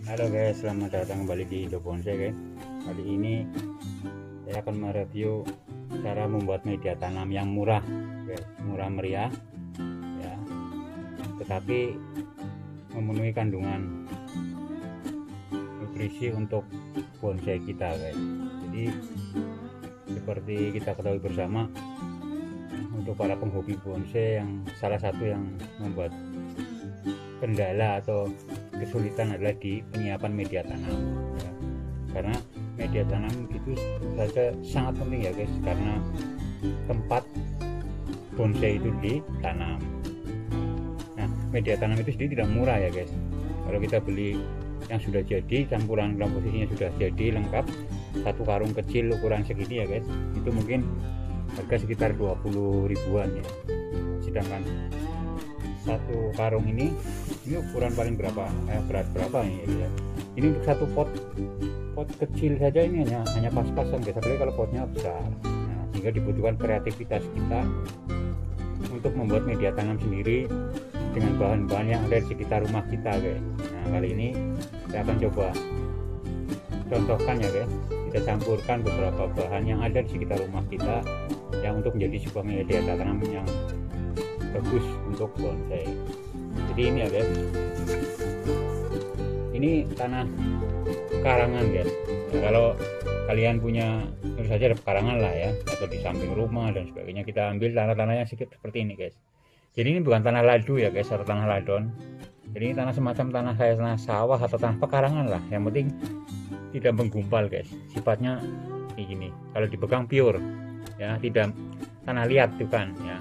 Halo guys, selamat datang kembali di Indo Bonsai guys. Kali ini saya akan mereview cara membuat media tanam yang murah guys, murah meriah ya, tetapi memenuhi kandungan nutrisi untuk bonsai kita guys. Jadi seperti kita ketahui bersama, untuk para penghobi bonsai yang salah satu yang membuat kendala atau kesulitan adalah di penyiapan media tanam ya. Karena media tanam itu saja sangat penting ya guys, karena tempat bonsai itu ditanam. Nah, media tanam itu sendiri tidak murah ya guys. Kalau kita beli yang sudah jadi, campuran komposisinya sudah jadi lengkap, satu karung kecil ukuran segini ya guys, itu mungkin harga sekitar 20 ribuan ya. Sedangkan satu karung ini ukuran paling berat berapa ini ya. Ini untuk satu pot kecil saja ini hanya pas-pasan guys, apalagi kalau potnya besar. Nah, sehingga dibutuhkan kreativitas kita untuk membuat media tanam sendiri dengan bahan-bahan yang ada di sekitar rumah kita guys. Nah, kali ini saya akan coba contohkan ya guys. Kita campurkan beberapa bahan yang ada di sekitar rumah kita yang untuk menjadi sebuah media tanam yang bagus untuk bonsai. Jadi ini ya guys, ini tanah pekarangan guys ya. Kalau kalian punya tentu saja ada pekarangan lah ya, atau di samping rumah dan sebagainya, kita ambil tanah-tanah yang sedikit seperti ini guys. Jadi ini bukan tanah ladu ya guys, atau tanah ladon. Jadi ini tanah semacam tanah sawah atau tanah pekarangan lah, yang penting tidak menggumpal guys, sifatnya kayak gini. Kalau dipegang pure ya, tidak tanah liat bukan ya.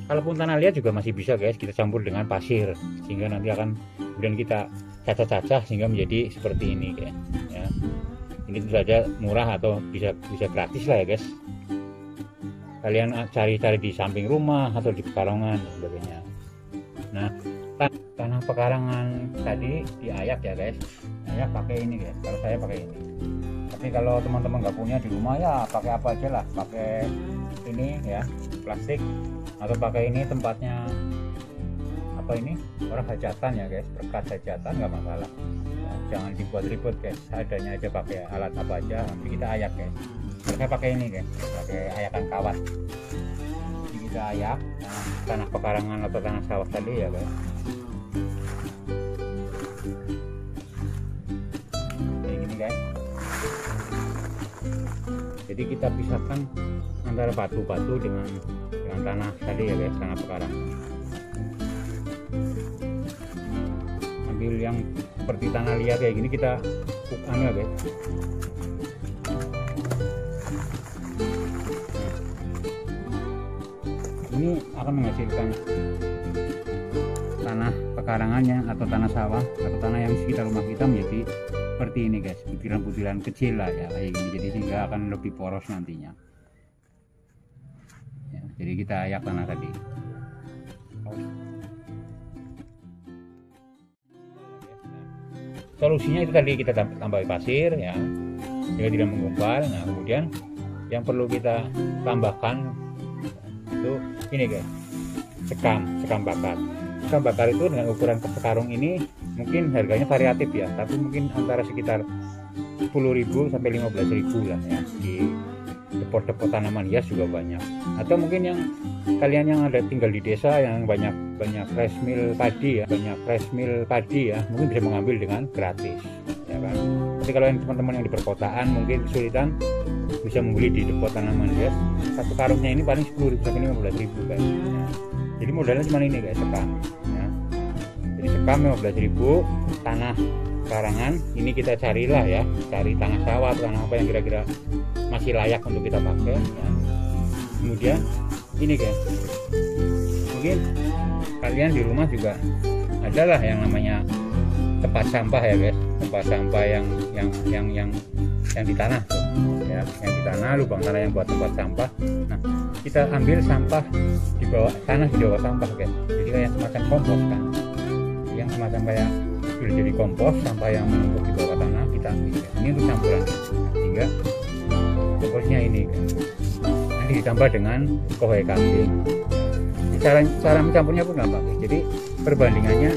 Kalaupun tanah liat juga masih bisa guys, kita campur dengan pasir sehingga nanti akan kemudian kita cacah-cacah sehingga menjadi seperti ini guys ya. Ini tentu saja murah atau bisa gratis lah ya guys. Kalian cari-cari di samping rumah atau di pekarangan dan sebagainya. Nah, tanah pekarangan tadi diayak ya guys. Saya pakai ini guys, kalau saya pakai ini. Tapi kalau teman-teman nggak punya di rumah ya pakai apa aja lah, pakai ini ya, plastik, atau pakai ini tempatnya apa ini, orang hajatan ya guys, berkat hajatan nggak masalah ya, jangan dibuat ribet guys, adanya aja pakai alat apa aja, nanti kita ayak guys. Saya pakai ini guys, pakai ayakan kawat. Jadi kita ayak tanah pekarangan atau tanah sawah tadi ya guys. Kayak gini guys. Jadi kita pisahkan antara batu-batu dengan tanah tadi ya guys, tanah pekarangan. Ambil yang seperti tanah liat kayak gini, kita ya guys. Ini akan menghasilkan tanah pekarangannya atau tanah sawah atau tanah yang di sekitar rumah kita menjadi seperti ini guys, butiran-butiran kecil lah ya kayak gini. Jadi sehingga akan lebih poros nantinya ya. Jadi kita ayak tanah tadi. Solusinya itu tadi, kita tambah pasir ya, sehingga tidak menggumpal. Nah, kemudian yang perlu kita tambahkan itu ini guys, sekam bakar. Sekam bakar itu dengan ukuran sekarung ini mungkin harganya variatif ya, tapi mungkin antara sekitar 10.000 sampai 15.000 lah ya. Di depot-depot tanaman hias juga banyak. Atau mungkin yang kalian yang ada tinggal di desa yang banyak rice mill padi ya, mungkin bisa mengambil dengan gratis ya kan. Tapi kalau yang teman-teman yang di perkotaan mungkin kesulitan, bisa membeli di depot tanaman hias. Satu karungnya ini paling 10.000 sampai 15.000 guys ya. Jadi modalnya cuma ini guys, sekam ya. Jadi sekam 15.000, tanah karangan ini kita carilah ya, cari tanah sawah, tanah apa yang kira-kira masih layak untuk kita pakai ya. Kemudian ini guys, mungkin kalian di rumah juga adalah yang namanya tempat sampah ya guys, tempat sampah yang di tanah tuh ya, yang di tanah, lubang tanah yang buat tempat sampah. Nah, kita ambil sampah di bawah tanah, di bawah sampah guys. Jadi kayak semacam kompos kan, yang semacam kayak sudah jadi kompos, sampah yang menumpuk di bawah tanah kita ambil guys. Ini untuk campuran, sehingga komposnya ini guys. Nanti ditambah dengan kohai kambing. Cara mencampurnya pun gampang guys. Jadi perbandingannya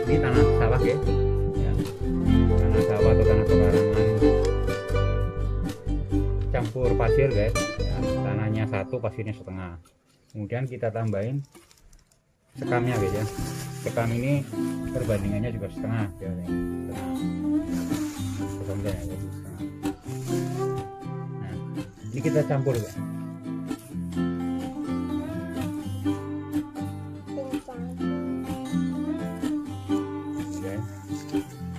ini tanah sawah ya, pasir guys ya, tanahnya 1, pasirnya setengah. Kemudian kita tambahin sekamnya guys ya. Sekam ini perbandingannya juga setengah ya, setengah. Setengah ya, setengah. Nah ini kita campur guys.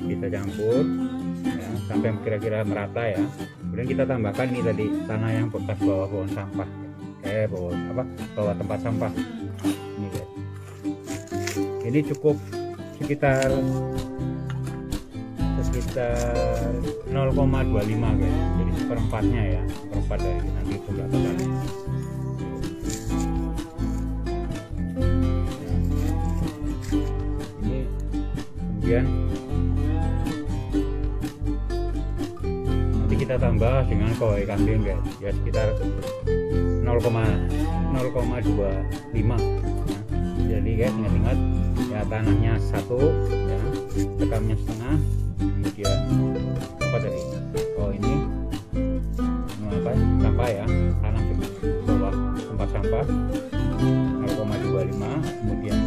Kita campur ya, sampai kira-kira merata ya. Kemudian kita tambahkan ini tadi tanah yang bekas bawah pohon sampah, bawah tempat sampah ini guys. Ini cukup sekitar 0,25 guys, jadi seperempatnya ya, seperempat dari nanti jumlah totalnya. Ini kemudian kita tambah dengan kawai kambing guys ya, sekitar 0,25 ya. Jadi guys ingat-ingat ya, tanahnya 1 ya, sekamnya setengah, kemudian apa tadi, ini sampah ya, tanah bawah tempat sampah 0,25, kemudian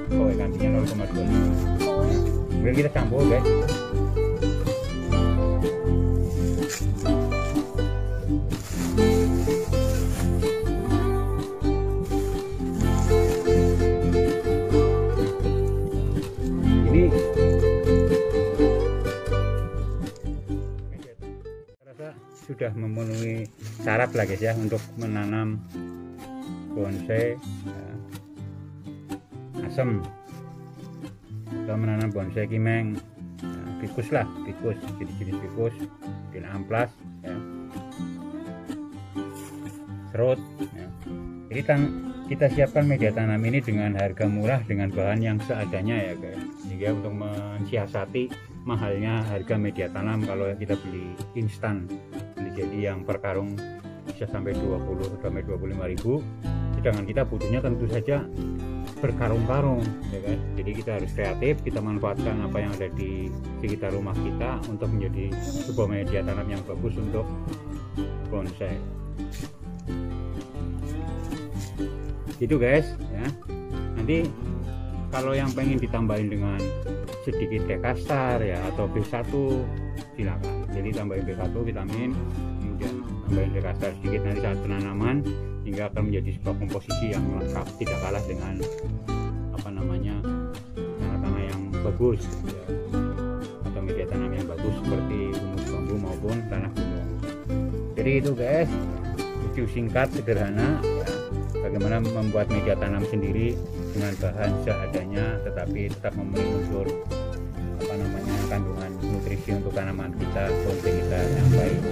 kawai kambingnya 0,25. kemudian kita campur guys. Sudah memenuhi syarat lah guys ya untuk menanam bonsai ya, asem atau menanam bonsai kimeng ya, fikus lah, fikus, jenis-jenis fikus, jenis amplas ya, serut ya. Jadi kita siapkan media tanam ini dengan harga murah, dengan bahan yang seadanya ya guys, sehingga untuk mensiasati mahalnya harga media tanam kalau kita beli instan. Jadi yang per karung bisa sampai 20 sampai 25.000, sedangkan kita butuhnya tentu saja berkarung-karung ya kan. Jadi kita harus kreatif, kita manfaatkan apa yang ada di sekitar rumah kita untuk menjadi sebuah media tanam yang bagus untuk bonsai. Gitu guys ya. Nanti kalau yang pengen ditambahin dengan sedikit dekastar ya atau B1 silakan. Jadi tambahin B1 vitamin, kemudian tambahin dekastar sedikit nanti saat penanaman, hingga akan menjadi sebuah komposisi yang lengkap, tidak kalah dengan tanah-tanah yang bagus ya, atau media tanam yang bagus seperti humus bambu maupun tanah gunung. Jadi itu guys, review singkat sederhana ya, bagaimana membuat media tanam sendiri dengan bahan seadanya tetapi tetap memenuhi unsur kandungan nutrisi untuk tanaman kita, bonsai kita yang baik.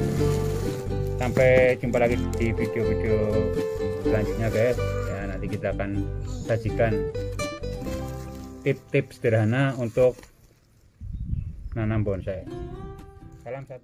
Sampai jumpa lagi di video-video selanjutnya guys ya, nanti kita akan sajikan tips-tips sederhana untuk nanam bonsai. Salam satu.